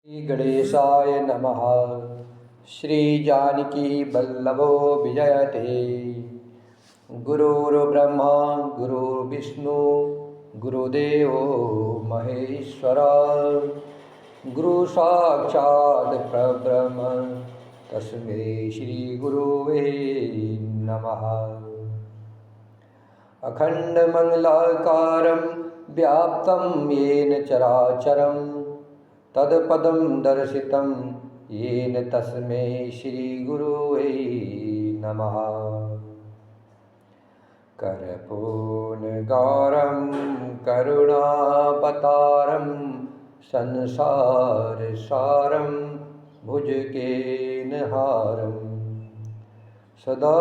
श्री गणेशाय नमः। श्री जानकी वल्लभो विजयते। गुरुर्ब्रह्मा गुरुर्विष्णु गुरुदेवो महेश्वर। गुरु साक्षात् परब्रह्म तस्मै श्री गुरुवे नमः। अखण्डमण्डलाकारं व्याप्तं येन चराचरं तत्पदं दर्शितं येन तस्मै श्रीगुरुवे नमः। कर्पूरगौरं करुणावतारं संसारसारं भुजगेनहारं सदा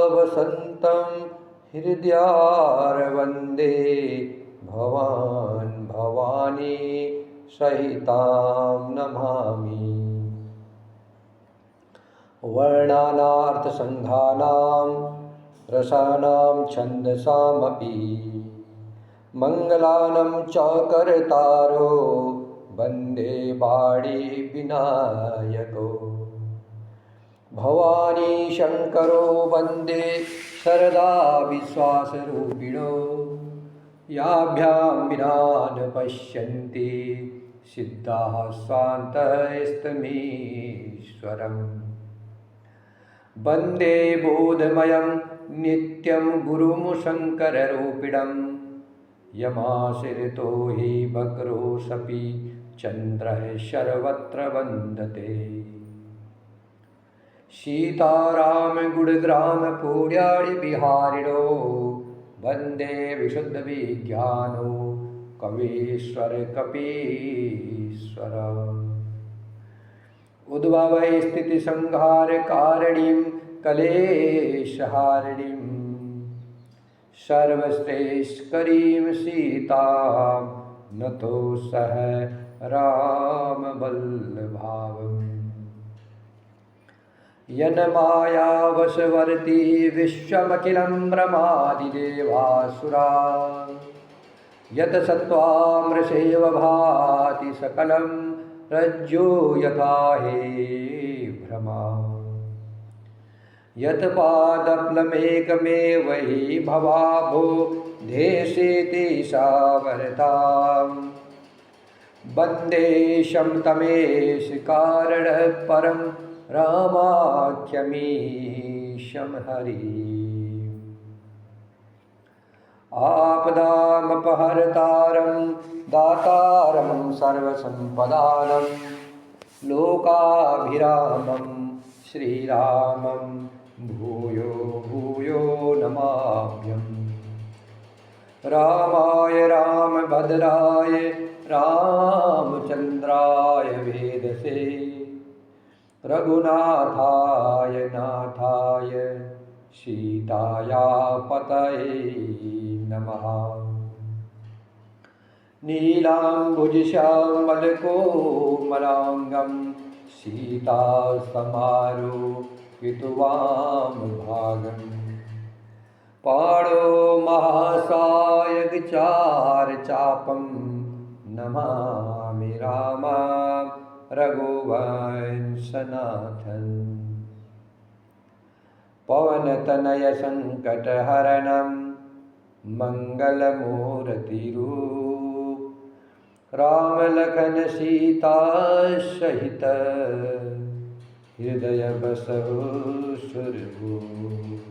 वसन्तं हृदयारविन्दे भवान् भवानी सहितां नमामि। वर्णानार्थसङ्घानां रसानां छन्दसामपि मङ्गलानं च कर्तारो वन्दे वाणी विनायको। भवानी शङ्करो वन्दे शरदा विश्वासरूपिणो। याभ्यां विना न पश्यन्ति सिद्धाः स्वान्तस्तमीश्वरम्। वन्दे बोधमयं नित्यं गुरुं शङ्कररूपिणं। यमाश्रितो हि वक्रोऽसपि चन्द्रः सर्वत्र वन्दते। सीताराम गुणग्राम पुर्याणि विहारिणो वन्दे विशुद्धविज्ञानो कवीश्वर कपीश्वर। उद्भवै स्थितिसंहारकारिणीं कलेशहारिणीं सर्वश्रेष्ठकरीं सीतां नतोऽसह रामवल्लभाम्। यन्मायावशवर्ती विश्वमखिलं ब्रह्मादिदेवासुरा। यत् सत्त्वामृषेव भाति सकलं रज्जो यथा हे भ्रमा। यत् पादप्लमेकमेव हि भवाभो देशेति सावरताम्। वन्देशं तमेश कारणः परं रामाख्यमीशं हरिम्। आपदामपहर्तारं दातारं सर्वसम्पदानं लोकाभिरामं श्रीरामं भूयो भूयो नमाम्यहम्। रामाय रामभद्राय रामचन्द्राय वेदसे रघुनाथाय नाथाय सीताया पतये नमः। नीलाम्बुजश्यामलकोमलाङ्गं सीतासमारोपितवामभागम्। पाणो महासायकचारचापं नमामि रामा रघुवंशनाथन्। पवनतनय संकटहरणं मंगलमूर्तिरूप राम लखन सीता सहित हृदय बसहु सुरभूप।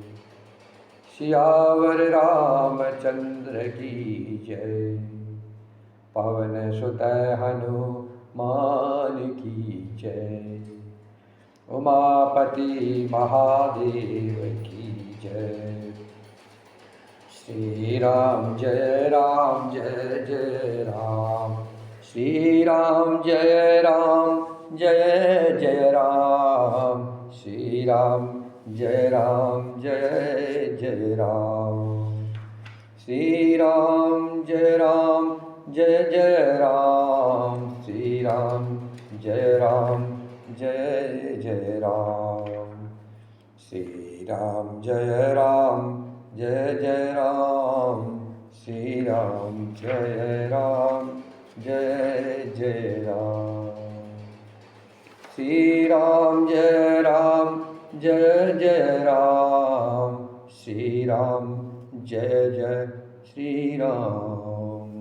सियावर रामचंद्र की जय पवन सुत हनुमान की जय। उमापति महादेव की जय। श्री राम जय जय राम। श्री राम जय जय राम। श्री राम जय जय राम। श्री राम जय राम। श्री राम जय जय राम। श्री राम जय राम। श्री राम जय जय राम। श्री राम जय राम जय जय राम, श्री राम जय जय श्री राम।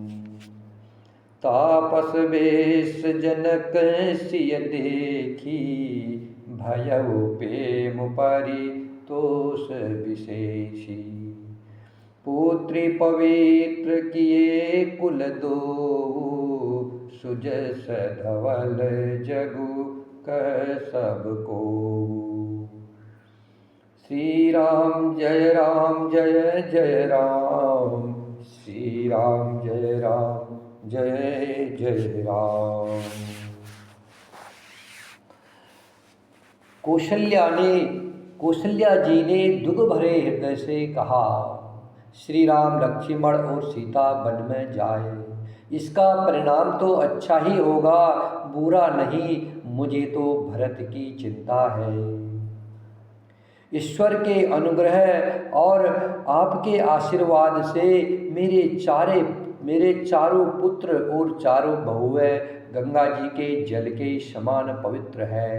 तापस बेश जनक सिय देखी, भयउ प्रेम परितोष विशेषी। पुत्री पवित्र किए कुल दो, सुजस धवल जगु कह सबको। श्री राम जय जय राम, श्री राम जय जय राम। कौशल्या जी ने दुख भरे हृदय से कहा, श्री राम लक्ष्मण और सीता वन में जाए, इसका परिणाम तो अच्छा ही होगा, बुरा नहीं। मुझे तो भरत की चिंता है। ईश्वर के अनुग्रह और आपके आशीर्वाद से मेरे चारों पुत्र और चारों बहुएं गंगा जी के जल के समान पवित्र है।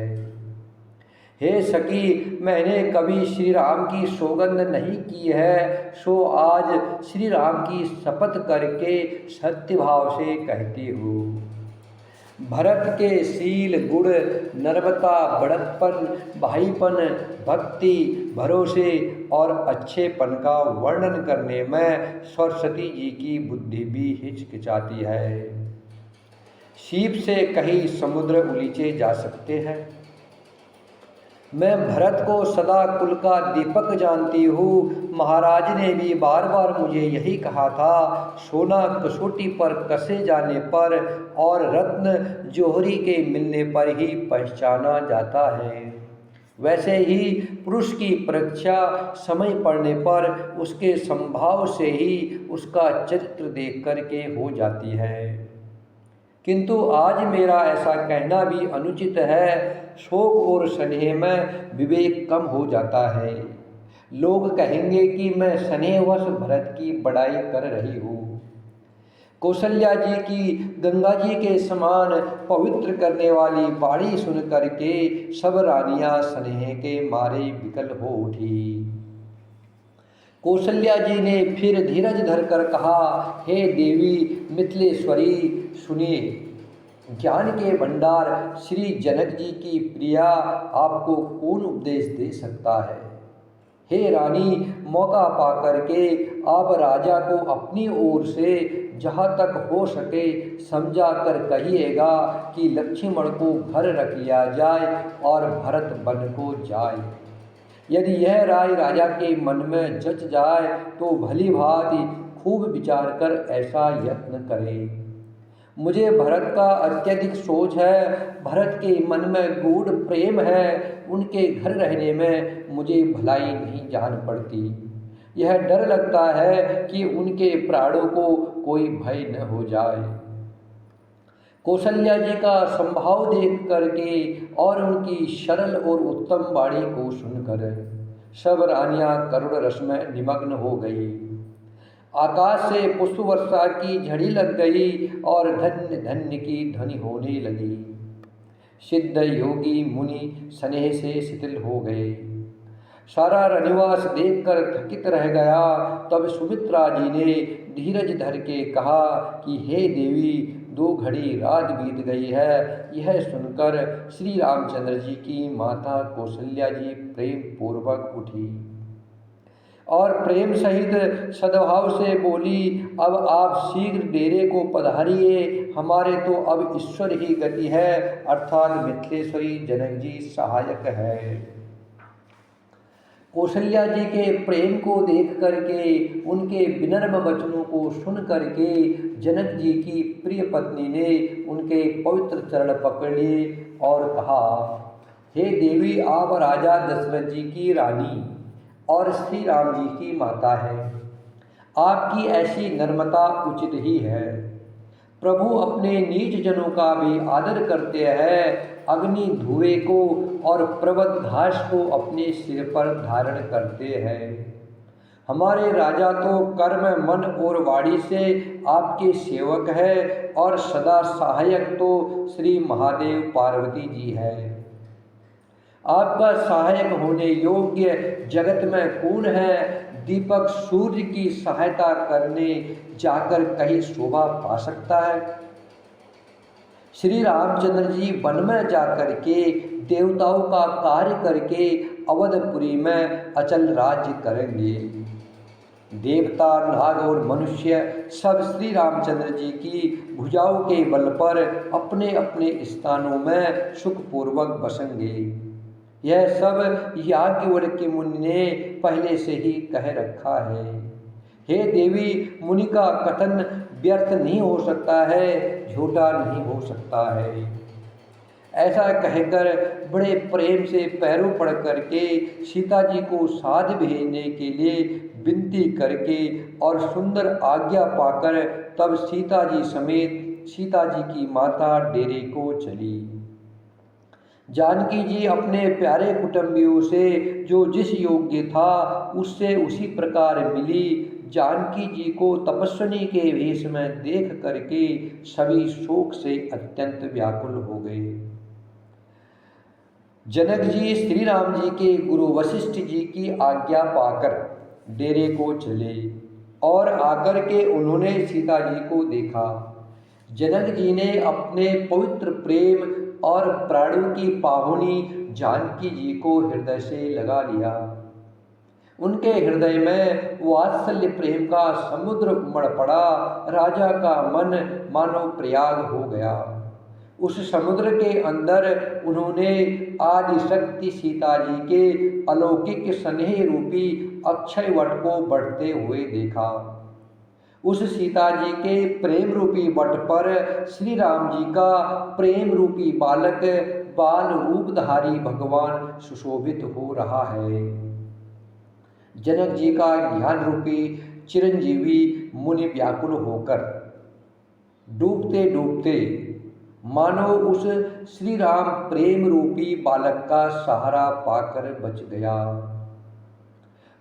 हे सखी, मैंने कभी श्री राम की सौगंध नहीं की है, सो आज श्री राम की शपथ करके सत्य भाव से कहती हूँ। भरत के शील गुण, नर्मता, बड़प्पन, भाईपन, भक्ति, भरोसे और अच्छेपन का वर्णन करने में सरस्वती जी की बुद्धि भी हिचकिचाती है। सीप से कहीं समुद्र उलीचे जा सकते हैं। मैं भरत को सदा कुल का दीपक जानती हूँ। महाराज ने भी बार बार मुझे यही कहा था, सोना कसौटी पर कसे जाने पर और रत्न जौहरी के मिलने पर ही पहचाना जाता है। वैसे ही पुरुष की परीक्षा समय पड़ने पर उसके संभाव से ही उसका चरित्र देख करके हो जाती है। किंतु आज मेरा ऐसा कहना भी अनुचित है। शोक और स्नेह में विवेक कम हो जाता है। लोग कहेंगे कि मैं स्नेहवश भरत की बड़ाई कर रही हूँ। कौशल्या जी की गंगा जी के समान पवित्र करने वाली वाणी सुन करके सब रानियां स्नेह के मारे विकल हो उठी। कौशल्या जी ने फिर धीरज धरकर कहा, हे देवी मिथिलेश्वरी, सुनिए। ज्ञान के भंडार श्री जनक जी की प्रिया आपको कौन उपदेश दे सकता है। हे रानी, मौका पा करके आप राजा को अपनी ओर से जहाँ तक हो सके समझा कर कहिएगा कि लक्ष्मण को घर रख लिया जाए और भरत वन को जाए। यदि यह राय राजा के मन में जच जाए तो भली भांति खूब विचार कर ऐसा यत्न करे। मुझे भरत का अत्यधिक सोच है। भरत के मन में गूढ़ प्रेम है। उनके घर रहने में मुझे भलाई नहीं जान पड़ती। यह डर लगता है कि उनके प्राणों को कोई भय न हो जाए। कौशल्या जी का संभाव देख करके और उनकी सरल और उत्तम वाणी को सुनकर सब रानियां करुण रस में निमग्न हो गई। आकाश से पुष्प वर्षा की झड़ी लग गई और धन्य धन्य की ध्वनि होने लगी। सिद्ध योगी मुनि स्नेह से शिथिल हो गए। सारा रनिवास देखकर थकित रह गया। तब सुमित्रा जी ने धीरज धर के कहा कि हे देवी, 2 घड़ी रात बीत गई है। यह सुनकर श्री रामचंद्र जी की माता कौशल्या जी प्रेम पूर्वक उठी और प्रेम सहित सद्भाव से बोली, अब आप शीघ्र डेरे को पधारिए। हमारे तो अब ईश्वर ही गति है, अर्थात मिथिलेश्वरी जनक जी सहायक है। कौशल्या जी के प्रेम को देख करके, उनके विनम्र वचनों को सुन करके जनक जी की प्रिय पत्नी ने उनके पवित्र चरण पकड़ लिए और कहा, हे देवी, आप राजा दशरथ जी की रानी और श्री राम जी की माता है। आपकी ऐसी नम्रता उचित ही है। प्रभु अपने नीच जनों का भी आदर करते हैं। अग्नि धुएं को और पर्वत घास को अपने सिर पर धारण करते हैं। हमारे राजा तो कर्म मन और वाणी से आपके सेवक है और सदा सहायक तो श्री महादेव पार्वती जी है। आपका सहायक होने योग्य जगत में कौन है? दीपक सूर्य की सहायता करने जाकर कहीं शोभा पा सकता है? श्री रामचंद्र जी वन में जाकर के देवताओं का कार्य करके अवधपुरी में अचल राज्य करेंगे। देवता, नाग और मनुष्य सब श्री रामचंद्र जी की भुजाओं के बल पर अपने अपने स्थानों में सुखपूर्वक बसेंगे। यह सब याज्ञवल्क्य मुनि ने पहले से ही कह रखा है। हे देवी, मुनि का कथन व्यर्थ नहीं हो सकता है, झूठा नहीं हो सकता है। ऐसा कहकर बड़े प्रेम से पैरों पड़ करके सीता जी को साथ भेजने के लिए विनती करके और सुंदर आज्ञा पाकर तब सीता जी समेत सीता जी की माता डेरे को चली। जानकी जी अपने प्यारे कुटुंबियों से जो जिस योग्य था उससे उसी प्रकार मिली। जानकी जी को तपस्विनी के वेश में देख करके सभी शोक से अत्यंत व्याकुल हो गए। जनक जी श्री राम जी के गुरु वशिष्ठ जी की आज्ञा पाकर डेरे को चले और आकर के उन्होंने सीता जी को देखा। जनक जी ने अपने पवित्र प्रेम और प्राणों की पाहुनी जानकी जी को हृदय से लगा लिया। उनके हृदय में वात्सल्य प्रेम का समुद्र उमड़ पड़ा। राजा का मन मानो प्रयाग हो गया। उस समुद्र के अंदर उन्होंने आदि शक्ति सीता जी के अलौकिक स्नेह रूपी अक्षय वट को बढ़ते हुए देखा। उस सीता जी के प्रेम रूपी वट पर श्री राम जी का प्रेम रूपी बालक बाल रूपधारी भगवान सुशोभित हो रहा है। जनक जी का ज्ञान रूपी चिरंजीवी मुनि व्याकुल होकर डूबते डूबते मानो उस श्री राम प्रेम रूपी बालक का सहारा पाकर बच गया।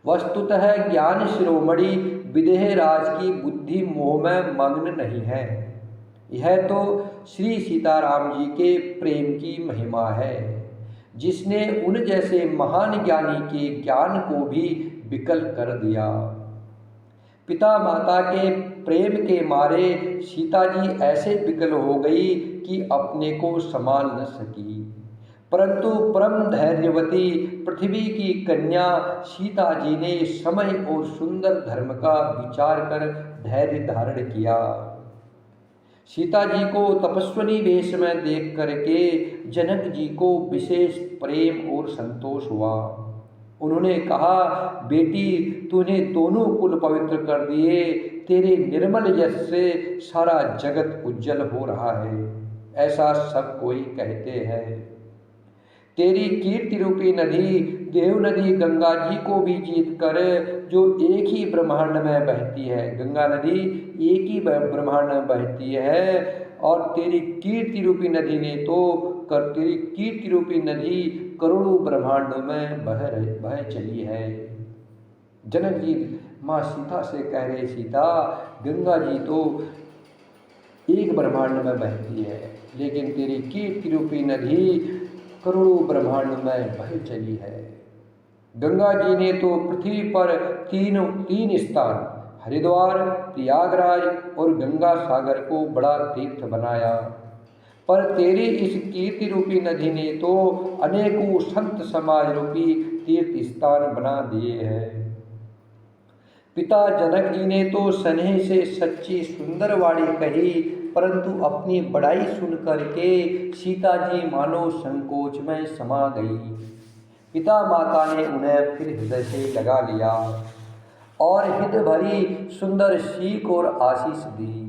वस्तुतः ज्ञान शिरोमणि विदेह राज की बुद्धि मोह में मग्न नहीं है। यह तो श्री सीताराम जी के प्रेम की महिमा है, जिसने उन जैसे महान ज्ञानी के ज्ञान को भी विकल कर दिया। पिता माता के प्रेम के मारे सीता जी ऐसे विकल हो गई कि अपने को संभाल न सकी। परंतु परम धैर्यवती पृथ्वी की कन्या सीता जी ने समय और सुंदर धर्म का विचार कर धैर्य धारण किया। सीता जी को तपस्विनी वेश में देख करके जनक जी को विशेष प्रेम और संतोष हुआ। उन्होंने कहा, बेटी, तूने दोनों कुल पवित्र कर दिए। तेरे निर्मल यश से सारा जगत उज्जवल हो रहा है, ऐसा सब कोई कहते हैं। तेरी कीर्ति रूपी नदी देव नदी गंगा जी को भी जीत कर, जो एक ही ब्रह्मांड में बहती है, गंगा नदी एक ही ब्रह्मांड में बहती है, और तेरी कीर्ति रूपी नदी ने तो तेरी कीर्ति रूपी नदी करोड़ों ब्रह्मांडों में बह चली है। जनक जी माँ सीता से कह रहे, सीता, गंगा जी तो एक ब्रह्मांड में बहती है, लेकिन तेरी कीर्ति रूपी नदी करोड़ों ब्रह्मांड में बह चली है। गंगा जी ने तो पृथ्वी पर तीन स्थान, हरिद्वार, प्रयागराज और गंगा सागर को बड़ा तीर्थ बनाया, पर तेरी इस कीर्ति रूपी नदी ने तो अनेकों संत समाज रूपी तीर्थ स्थान बना दिए हैं। पिता जनक जी ने तो स्नेह से सच्ची सुंदर वाणी कही, परंतु अपनी बड़ाई सुन करके सीता जी मानो संकोच में समा गई। पिता माता ने उन्हें फिर हृदय से लगा लिया और हित भरी सुंदर सीख और आशीष दी।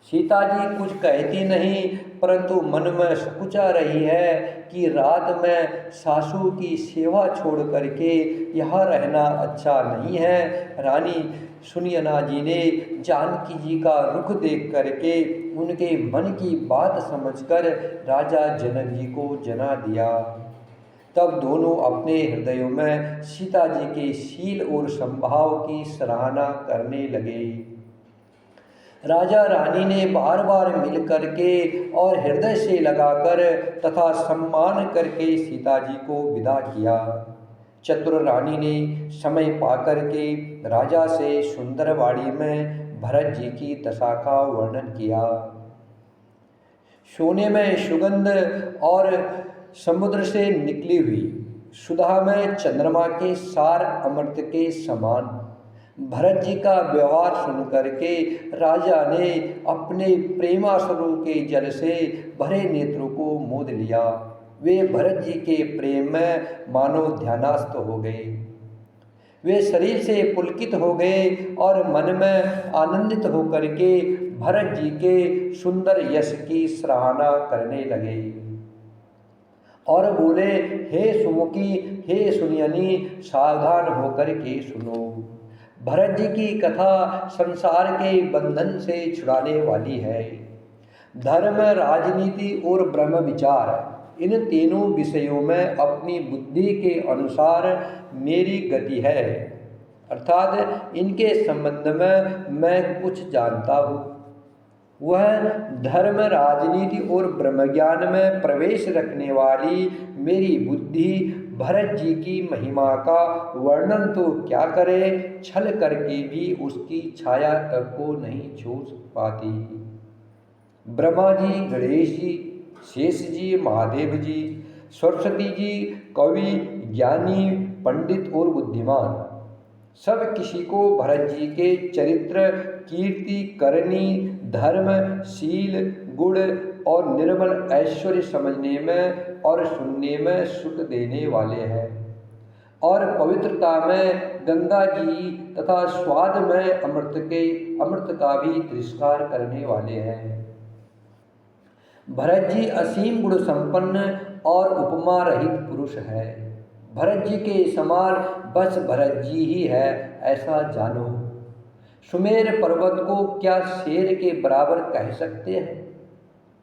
सीता जी कुछ कहती नहीं, परंतु मन में सकुचा रही है कि रात में सासू की सेवा छोड़ करके यहाँ रहना अच्छा नहीं है। रानी सुनयना जी ने जानकी जी का रुख देख करके उनके मन की बात समझकर राजा जनक जी को जना दिया। तब दोनों अपने हृदयों में सीता जी के शील और संभाव की सराहना करने लगे। राजा रानी ने बार बार मिल करके और हृदय से लगाकर तथा सम्मान करके सीता जी को विदा किया। चतुर रानी ने समय पाकर के राजा से सुंदरवाड़ी में भरत जी की दशा का वर्णन किया। सोने में सुगंध और समुद्र से निकली हुई सुधा में चंद्रमा के सार अमृत के समान भरत जी का व्यवहार सुन करके राजा ने अपने प्रेमाश्रु के जल से भरे नेत्रों को मोद लिया। वे भरत जी के प्रेम में मानो ध्यानस्थ हो गए। वे शरीर से पुलकित हो गए और मन में आनंदित होकर के भरत जी के सुंदर यश की सराहना करने लगे और बोले, हे सुमुखी, हे सुनियनी, सावधान होकर के सुनो। भरत जी की कथा संसार के बंधन से छुड़ाने वाली है। धर्म, राजनीति और ब्रह्म विचार, इन तीनों विषयों में अपनी बुद्धि के अनुसार मेरी गति है, अर्थात इनके संबंध में मैं कुछ जानता हूँ। वह धर्म, राजनीति और ब्रह्मज्ञान में प्रवेश रखने वाली मेरी बुद्धि भरत जी की महिमा का वर्णन तो क्या करे, छल करके भी उसकी छाया तक को नहीं छू पाती। ब्रह्मा जी, गणेश जी, शेष जी, महादेव जी, सरस्वती जी, कवि, ज्ञानी, पंडित और बुद्धिमान, सब किसी को भरत जी के चरित्र, कीर्ति, करनी, धर्म, शील, गुण और निर्मल ऐश्वर्य समझने में और सुनने में सुख देने वाले हैं और पवित्रता में गंगा जी तथा स्वाद में अमृत का भी तिरस्कार करने वाले हैं। भरत जी असीम गुण संपन्न और उपमा रहित पुरुष है। भरत जी के समान बस भरत जी ही है, ऐसा जानो। सुमेर पर्वत को क्या शेर के बराबर कह सकते हैं?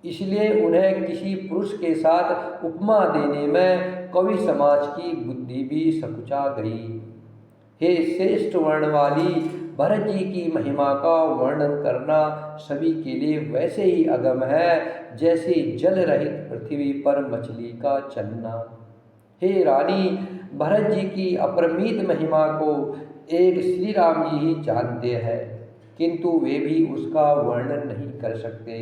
इसलिए उन्हें किसी पुरुष के साथ उपमा देने में कवि समाज की बुद्धि भी सकुचा गई। हे श्रेष्ठ वर्ण वाली, भरत जी की महिमा का वर्णन करना सभी के लिए वैसे ही अगम है जैसे जल रहित पृथ्वी पर मछली का चलना। हे रानी, भरत जी की अपरिमित महिमा को एक श्री राम जी ही जानते हैं, किंतु वे भी उसका वर्णन नहीं कर सकते।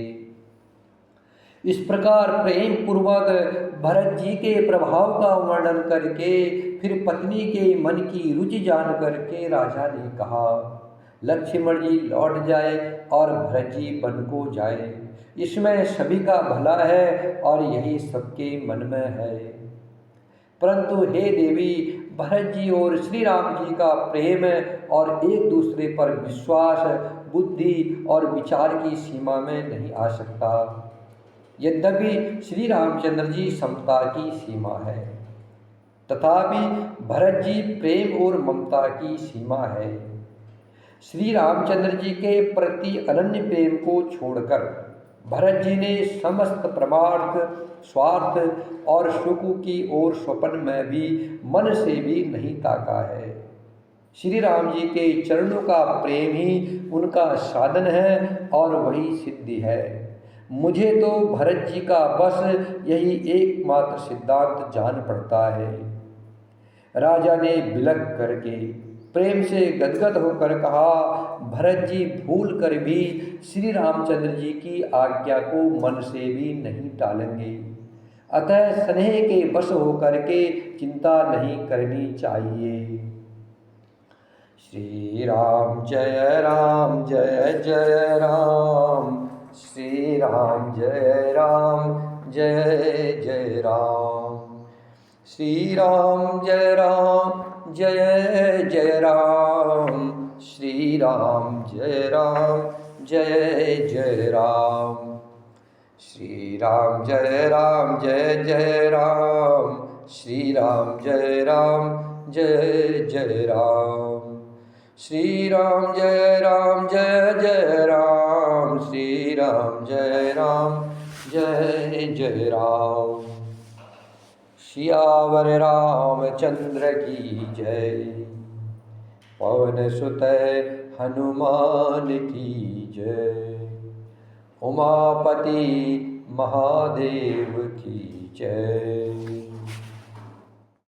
इस प्रकार प्रेम पूर्वक भरत जी के प्रभाव का वर्णन करके फिर पत्नी के मन की रुचि जान करके राजा ने कहा, लक्ष्मण जी लौट जाए और भरत जी वन को जाए, इसमें सभी का भला है और यही सबके मन में है। परंतु हे देवी, भरत जी और श्री राम जी का प्रेम और एक दूसरे पर विश्वास बुद्धि और विचार की सीमा में नहीं आ सकता। यद्यपि श्री रामचंद्र जी समता की सीमा है, तथापि भरत जी प्रेम और ममता की सीमा है। श्री रामचंद्र जी के प्रति अनन्य प्रेम को छोड़कर भरत जी ने समस्त परमार्थ, स्वार्थ और सुख की ओर स्वप्न में भी मन से भी नहीं ताका है। श्री राम जी के चरणों का प्रेम ही उनका साधन है और वही सिद्धि है। मुझे तो भरत जी का बस यही एकमात्र सिद्धांत जान पड़ता है। राजा ने बिलख करके प्रेम से गदगद होकर कहा, भरत जी भूल कर भी श्री रामचंद्र जी की आज्ञा को मन से भी नहीं टालेंगे, अतः स्नेह के वश होकर के चिंता नहीं करनी चाहिए। श्री राम जय राम जय जय राम, श्री राम जय राम जय जय राम, श्री राम जय राम जय जय राम, श्री राम जय राम जय जय राम, श्री राम जय राम जय जय राम, श्री राम जय राम जय जय राम, श्री राम जय राम जय जय राम, श्री राम जय राम जय जय राम, सियावर रामचंद्र की जय। पवन सुत हनुमान की जय। उमापति महादेव की जय।